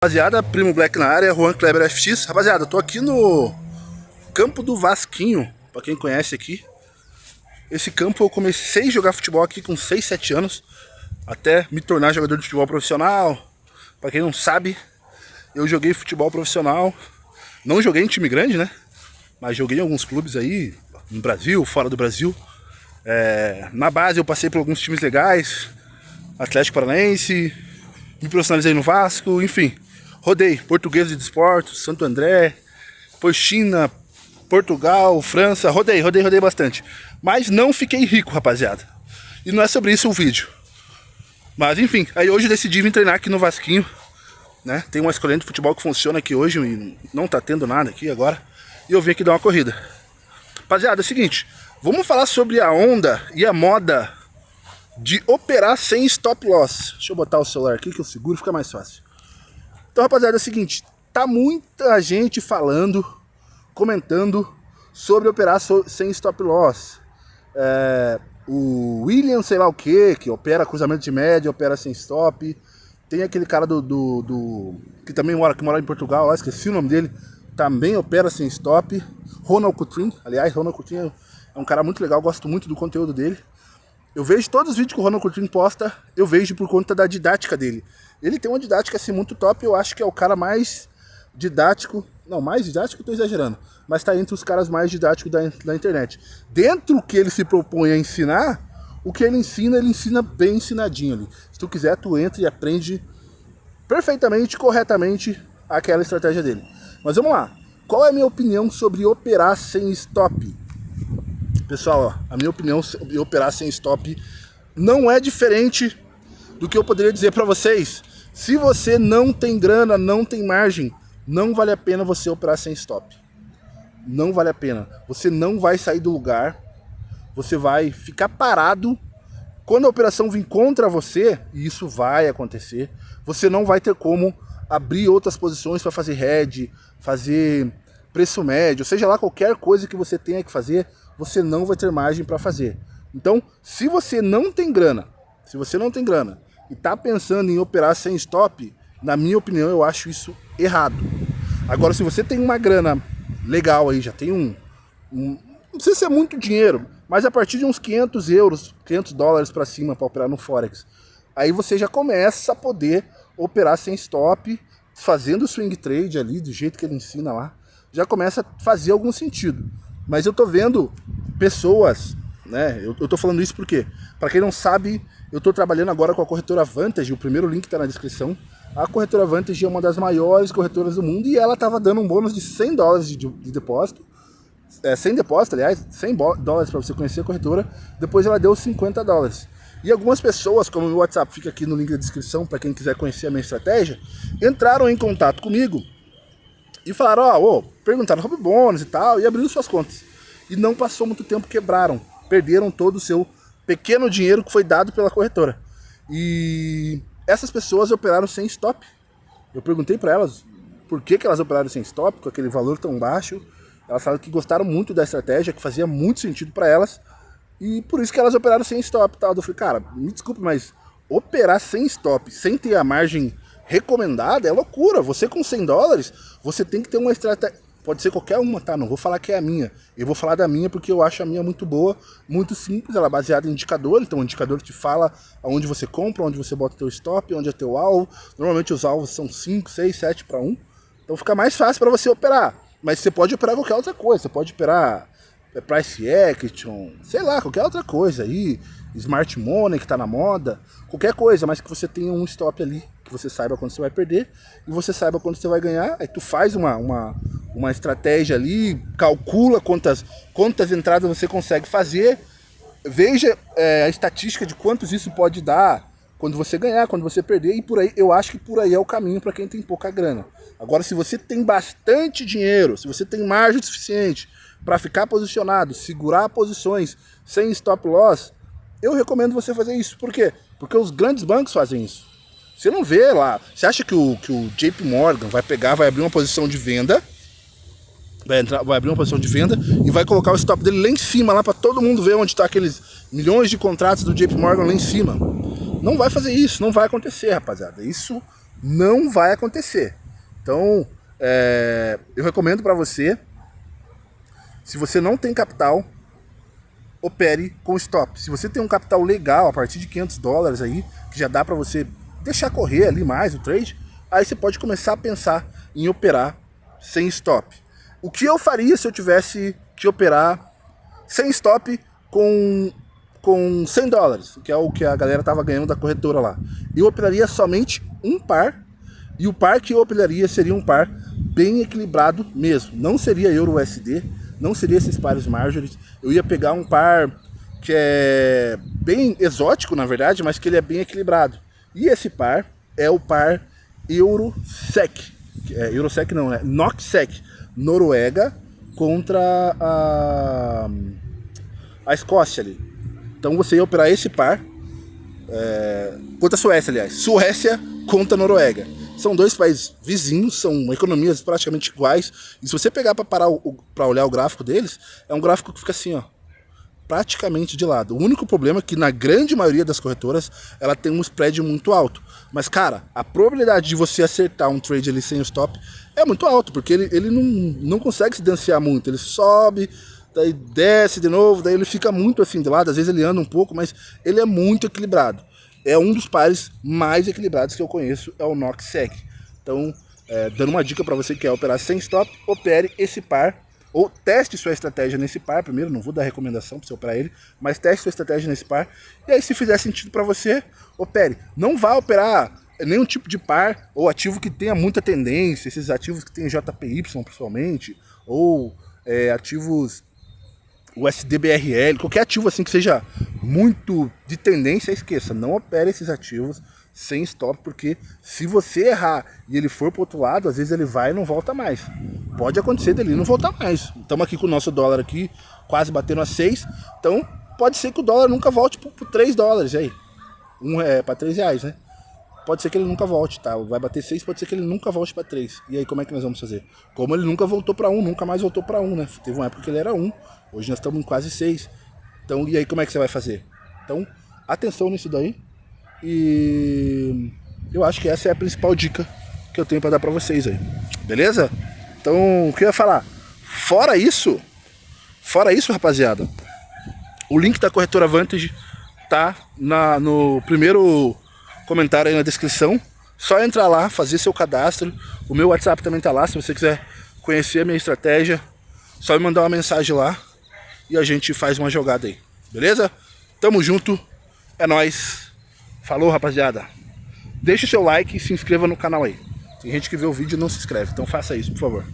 Rapaziada, Primo Black na área, Juan Kleber FX. Rapaziada, tô aqui no campo do Vasquinho, pra quem conhece aqui. Esse campo eu comecei a jogar futebol aqui com 6, 7 anos, até me tornar jogador de futebol profissional. Pra quem não sabe, eu joguei futebol profissional, não joguei em time grande, né? Mas joguei em alguns clubes aí, no Brasil, fora do Brasil. Na base eu passei por alguns times legais, Atlético Paranaense, me profissionalizei no Vasco, enfim. Rodei Portuguesa de Desportos, Santo André, depois China, Portugal, França, rodei bastante. Mas não fiquei rico, rapaziada. E não é sobre isso o vídeo. Mas enfim, aí hoje eu decidi vir treinar aqui no Vasquinho, né? Tem uma escolinha de futebol que funciona aqui hoje e não tá tendo nada aqui agora. E eu vim aqui dar uma corrida. Rapaziada, é o seguinte, vamos falar sobre a onda e a moda de operar sem stop loss. Deixa eu botar o celular aqui que eu seguro, fica mais fácil. Então, rapaziada, é o seguinte, tá muita gente falando, comentando sobre operar sem stop loss. O William sei lá o que opera cruzamento de média, opera sem stop. Tem aquele cara que também mora em Portugal, lá, esqueci o nome dele, também opera sem stop. Ronald Coutrin, aliás, Ronald Coutrin é um cara muito legal, gosto muito do conteúdo dele. Eu vejo todos os vídeos que o Ronald Coutrin posta, eu vejo por conta da didática dele. Ele tem uma didática assim muito top, eu acho que é o cara mais didático, não, mais didático eu tô exagerando, mas tá entre os caras mais didáticos da internet. Dentro do que ele se propõe a ensinar, o que ele ensina bem ensinadinho ali. Se tu quiser, tu entra e aprende perfeitamente, corretamente aquela estratégia dele. Mas vamos lá, qual é a minha opinião sobre operar sem stop? Pessoal, ó, a minha opinião sobre operar sem stop não é diferente do que eu poderia dizer para vocês. Se você não tem grana, não tem margem, não vale a pena você operar sem stop. Não vale a pena. Você não vai sair do lugar, você vai ficar parado. Quando a operação vir contra você, e isso vai acontecer, você não vai ter como abrir outras posições para fazer hedge, fazer preço médio, seja lá qualquer coisa que você tenha que fazer, você não vai ter margem para fazer. Então, se você não tem grana e está pensando em operar sem stop, na minha opinião, eu acho isso errado. Agora, se você tem uma grana legal aí, já tem não precisa ser muito dinheiro, mas a partir de uns 500 euros, 500 dólares para cima para operar no Forex, aí você já começa a poder operar sem stop, fazendo o swing trade ali, do jeito que ele ensina lá, já começa a fazer algum sentido. Mas eu tô vendo pessoas, né, eu tô falando isso porque, para quem não sabe, eu tô trabalhando agora com a corretora Vantage, o primeiro link tá na descrição. A corretora Vantage é uma das maiores corretoras do mundo e ela tava dando um bônus de 100 dólares de depósito, sem depósito, aliás, 100 dólares para você conhecer a corretora, depois ela deu 50 dólares. E algumas pessoas, como o meu WhatsApp fica aqui no link da descrição para quem quiser conhecer a minha estratégia, entraram em contato comigo e falaram, perguntaram sobre bônus e tal, e abriram suas contas. E não passou muito tempo, quebraram, perderam todo o seu pequeno dinheiro que foi dado pela corretora. E essas pessoas operaram sem stop. Eu perguntei para elas por que elas operaram sem stop, com aquele valor tão baixo. Elas falaram que gostaram muito da estratégia, que fazia muito sentido para elas, e por isso que elas operaram sem stop. Tal. Eu falei, cara, me desculpe, mas operar sem stop, sem ter a margem recomendada, é loucura. Você com 100 dólares, você tem que ter uma estratégia. Pode ser qualquer uma, tá? Não vou falar que é a minha. Eu vou falar da minha porque eu acho a minha muito boa, muito simples. Ela é baseada em indicador. Então o indicador te fala aonde você compra, onde você bota teu stop, onde é teu alvo. Normalmente os alvos são 5, 6, 7 para 1. Então fica mais fácil para você operar. Mas você pode operar qualquer outra coisa. Você pode operar price action, sei lá, qualquer outra coisa aí. Smart money que tá na moda. Qualquer coisa, mas que você tenha um stop ali, que você saiba quando você vai perder e você saiba quando você vai ganhar. Aí tu faz uma estratégia ali, calcula quantas entradas você consegue fazer, veja a estatística de quantos isso pode dar quando você ganhar, quando você perder, e por aí, eu acho que por aí é o caminho para quem tem pouca grana. Agora, se você tem bastante dinheiro, se você tem margem suficiente para ficar posicionado, segurar posições sem stop loss, eu recomendo você fazer isso. Por quê? Porque os grandes bancos fazem isso. Você não vê lá. Você acha que o JP Morgan vai abrir uma posição de venda, vai abrir uma posição de venda e vai colocar o stop dele lá em cima, lá para todo mundo ver onde está aqueles milhões de contratos do JP Morgan lá em cima? Não vai fazer isso, não vai acontecer, rapaziada. Isso não vai acontecer. Então, eu recomendo para você, se você não tem capital, opere com stop. Se você tem um capital legal, a partir de $500 aí, que já dá para você deixar correr ali mais o trade, aí você pode começar a pensar em operar sem stop. O que eu faria se eu tivesse que operar sem stop com $100, que é o que a galera tava ganhando da corretora lá? Eu operaria somente um par, e o par que eu operaria seria um par bem equilibrado mesmo. Não seria Euro-USD, não seria esses pares Marjories. Eu ia pegar um par que é bem exótico, na verdade, mas que ele é bem equilibrado. E esse par é o par Euro-SEC. Euro-SEC não, né? NOK-SEC. Noruega contra a Escócia ali. Então você ia operar esse par contra a Suécia, aliás. Suécia contra a Noruega. São dois países vizinhos, são economias praticamente iguais. E se você pegar para olhar o gráfico deles, é um gráfico que fica assim, ó, praticamente de lado. O único problema é que na grande maioria das corretoras ela tem um spread muito alto. Mas, cara, a probabilidade de você acertar um trade ali sem o stop é muito alto, porque ele não consegue se distanciar muito. Ele sobe, daí desce de novo, daí ele fica muito assim de lado. Às vezes ele anda um pouco, mas ele é muito equilibrado. É um dos pares mais equilibrados que eu conheço, é o NOK-SEC. Então, dando uma dica para você que quer operar sem stop, opere esse par, ou teste sua estratégia nesse par primeiro. Não vou dar recomendação para você operar ele, mas teste sua estratégia nesse par, e aí se fizer sentido para você, opere. Não vá operar nenhum tipo de par ou ativo que tenha muita tendência, esses ativos que tem JPY principalmente, ou ativos USDBRL, qualquer ativo assim que seja muito de tendência, esqueça, não opere esses ativos sem stop, porque se você errar e ele for pro outro lado, às vezes ele vai e não volta mais. Pode acontecer dele não voltar mais. Estamos aqui com o nosso dólar aqui, quase batendo a 6, então pode ser que o dólar nunca volte pro $3 aí. Para R$3, né? Pode ser que ele nunca volte, tá? Vai bater 6, pode ser que ele nunca volte para 3. E aí como é que nós vamos fazer? Como ele nunca voltou para 1, nunca mais voltou para 1, né? Teve uma época que ele era 1, hoje nós estamos em quase 6. Então, e aí como é que você vai fazer? Então, atenção nisso daí. E eu acho que essa é a principal dica que eu tenho para dar para vocês aí. Beleza? Então, o que eu ia falar? Fora isso, rapaziada, o link da corretora Vantage tá no primeiro comentário aí na descrição. Só entrar lá, fazer seu cadastro. O meu WhatsApp também tá lá, se você quiser conhecer a minha estratégia, só me mandar uma mensagem lá e a gente faz uma jogada aí. Beleza? Tamo junto. É nóis. Falou, rapaziada. Deixa o seu like e se inscreva no canal aí. Tem gente que vê o vídeo e não se inscreve, então faça isso, por favor.